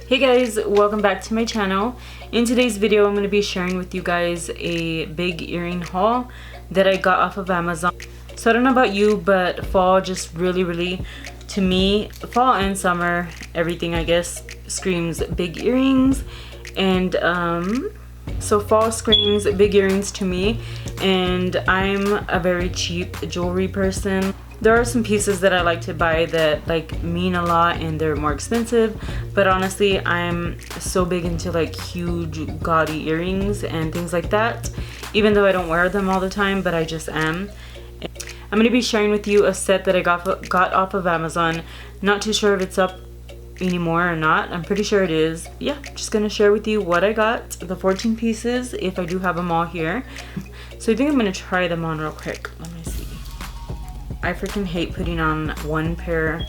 Hey guys, welcome back to my channel. In today's video, I'm going to be sharing with you guys a big earring haul that I got off of Amazon. So I don't know about you, but fall just really, to me, fall and summer, everything I guess screams big earrings. And so fall screams big earrings to me, and I'm a very cheap jewelry person. There are some pieces that I like to buy that like mean a lot and they're more expensive, but honestly I'm so big into like huge gaudy earrings and things like that, even though I don't wear them all the time, but I just am. I'm going to be sharing with you a set that I got off of Amazon. Not too sure if it's up anymore or not. I'm pretty sure it is. Yeah, just gonna share with you what I got, the 14 pieces, if I do have them all here. So I think I'm gonna try them on real quick. Let me see. I freaking hate putting on one pair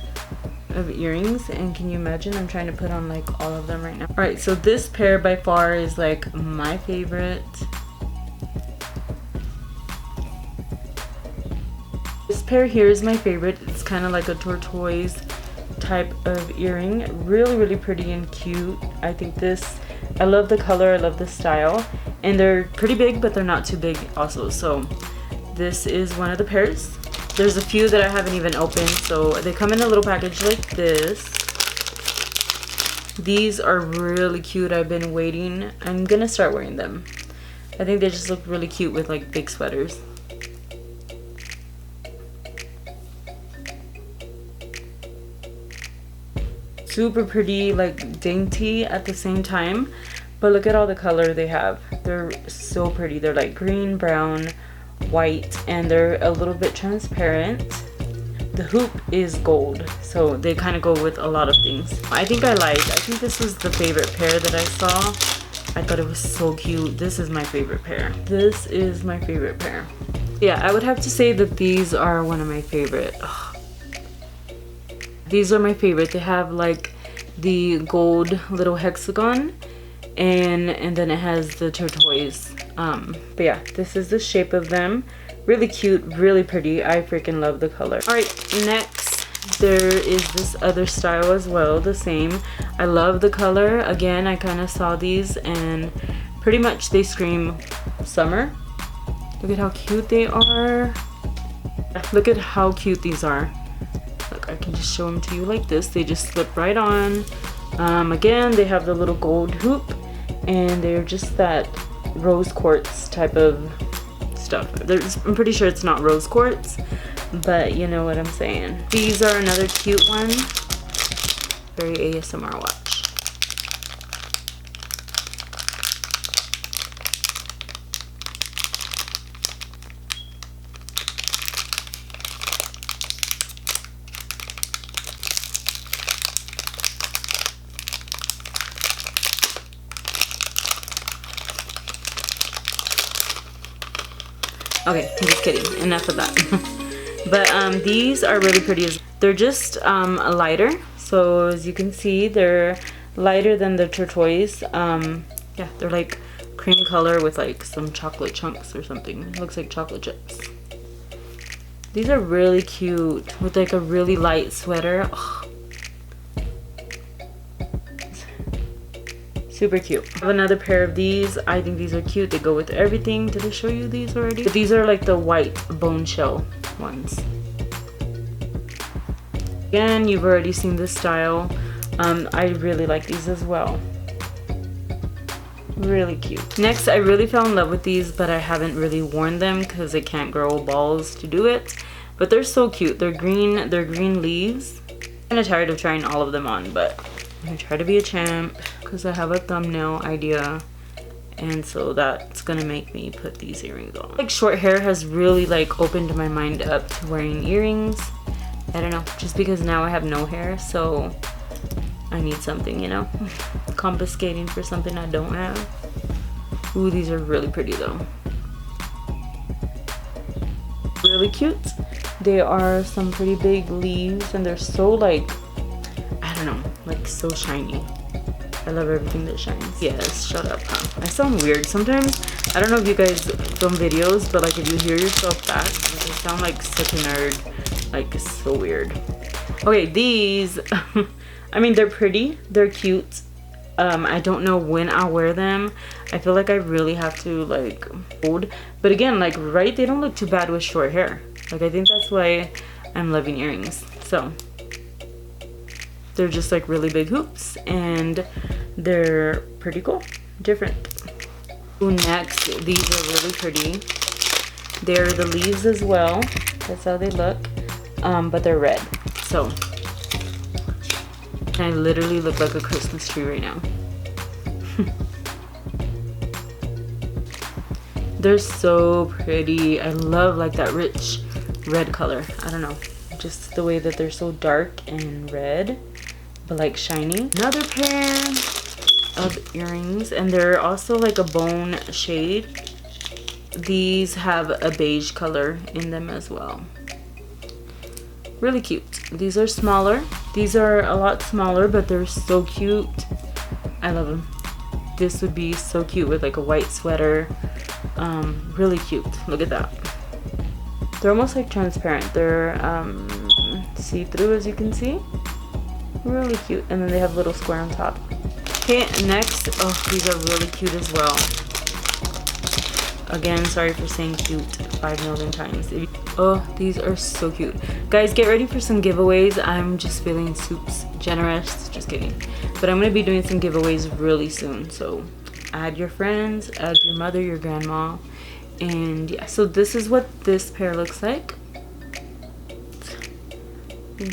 of earrings, and can you imagine I'm trying to put on like all of them right now. All right, so this pair by far is like my favorite. This pair here is my favorite. It's kind of like a tortoise type of earring, really pretty and cute. I think this, I love the color, I love the style, and they're pretty big, but they're not too big also. So this is one of the pairs. There's a few that I haven't even opened, so they come in a little package like this. These are really cute. I've been waiting. I'm gonna start wearing them. I think they just look really cute with like big sweaters. Super pretty, like dainty at the same time, but look at all the color they have. They're so pretty. They're like green, brown, white, and they're a little bit transparent. The hoop is gold, so they kind of go with a lot of things. I think this was the favorite pair that I saw. I thought it was so cute. This is my favorite pair. This is my favorite pair. Yeah, I would have to say that these are one of my favorite. Ugh. These are my favorite. They have like the gold little hexagon, and then it has the turquoise. But yeah, this is the shape of them. Really cute, really pretty. I freaking love the color. All right, next there is this other style as well, the same. I love the color. Again, I kind of saw these and pretty much they scream summer. Look at how cute they are. Look at how cute these are. Look, I can just show them to you like this. They just slip right on. Again, they have the little gold hoop, and they're just that rose quartz type of stuff. I'm pretty sure it's not rose quartz, but you know what I'm saying. These are another cute one. Very ASMR watch. Okay, I'm just kidding. Enough of that. But these are really pretty. They're just lighter. So as you can see, they're lighter than the turquoise. Yeah, they're like cream color with like some chocolate chunks or something. It looks like chocolate chips. These are really cute with like a really light sweater. Ugh. Super cute. I have another pair of these. I think these are cute. They go with everything. Did I show you these already? But these are like the white bone shell ones. Again, you've already seen this style. I really like these as well. Really cute. Next, I really fell in love with these, but I haven't really worn them because I can't grow balls to do it. But they're so cute. They're green leaves. I'm kind of tired of trying all of them on, but I'm gonna try to be a champ because I have a thumbnail idea, and so that's gonna make me put these earrings on. Like short hair has really like opened my mind up to wearing earrings. I don't know, just because now I have no hair, so I need something, you know, confiscating for something I don't have. Ooh, these are really pretty though. Really cute. They are some pretty big leaves, and they're so like, I don't know, like so shiny. I love everything that shines. Yes, shut up, huh? I sound weird sometimes. I don't know if you guys film videos, but like if you hear yourself back, like, I sound like such a nerd. Like, so weird. Okay, these, I mean, they're pretty, they're cute. I don't know when I'll wear them. I feel like I really have to like hold. But again, like, right, they don't look too bad with short hair. Like, I think that's why I'm loving earrings. So they're just like really big hoops and they're pretty cool, different. Ooh, next, these are really pretty. They're the leaves as well. That's how they look, but they're red. So I literally look like a Christmas tree right now. They're so pretty. I love like that rich red color. I don't know, just the way that they're so dark and red, but like shiny. Another pair of earrings, and they're also like a bone shade. These have a beige color in them as well. Really cute. These are smaller. These are a lot smaller, but they're so cute. I love them. This would be so cute with like a white sweater. Really cute. Look at that. They're almost like transparent. They're see-through, as you can see. Really cute. And then they have a little square on top. Okay, next, oh, these are really cute as well. Again, sorry for saying cute 5 million times. Oh, these are so cute. Guys, get ready for some giveaways. I'm just feeling soups generous. Just kidding. But I'm going to be doing some giveaways really soon. So add your friends, add your mother, your grandma. And yeah, so this is what this pair looks like.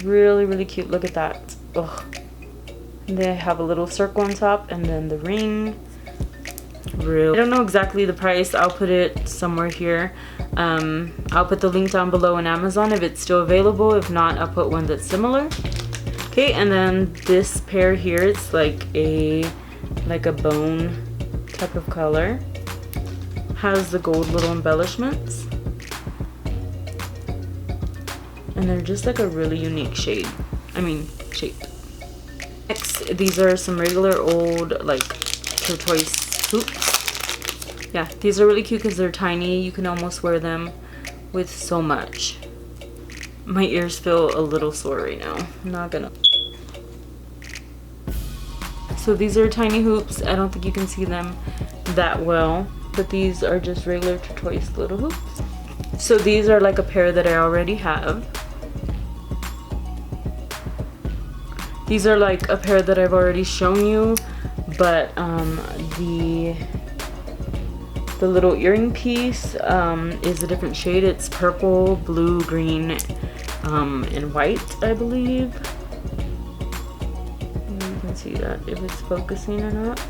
Really, really cute. Look at that. Oh, they have a little circle on top and then the ring. Real. I don't know exactly the price. I'll put it somewhere here. I'll put the link down below on Amazon if it's still available. If not, I'll put one that's similar. Okay, and then this pair here, it's like a bone type of color. Has the gold little embellishments. And they're just like a really unique shade. I mean, shape. Next, these are some regular old like turquoise hoops. Yeah, these are really cute because they're tiny. You can almost wear them with so much. My ears feel a little sore right now. I'm not gonna. So these are tiny hoops. I don't think you can see them that well, but these are just regular turquoise little hoops. So these are like a pair that I already have. These are like a pair that I've already shown you, but the little earring piece is a different shade. It's purple, blue, green, and white, I believe. You can see that if it's focusing or not.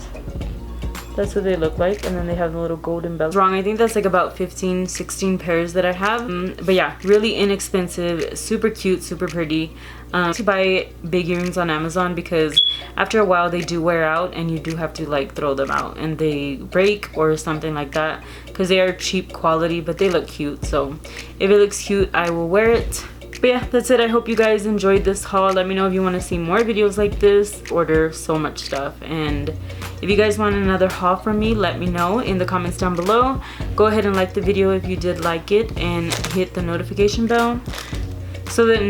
That's what they look like, and then they have the little golden bell. Wrong, I think that's like about 15, 16 pairs that I have. But yeah, really inexpensive, super cute, super pretty. To buy big earrings on Amazon because after a while they do wear out and you do have to like throw them out and they break or something like that because they are cheap quality, but they look cute. So if it looks cute, I will wear it. But yeah, that's it. I hope you guys enjoyed this haul. Let me know if you want to see more videos like this. Order so much stuff. And if you guys want another haul from me, let me know in the comments down below. Go ahead and like the video if you did like it and hit the notification bell so that it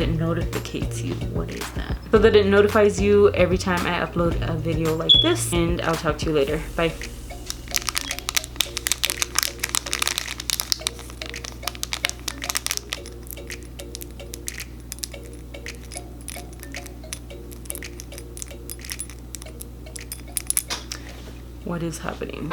notificates you. What is that? So that it notifies you every time I upload a video like this. And I'll talk to you later. Bye. What is happening?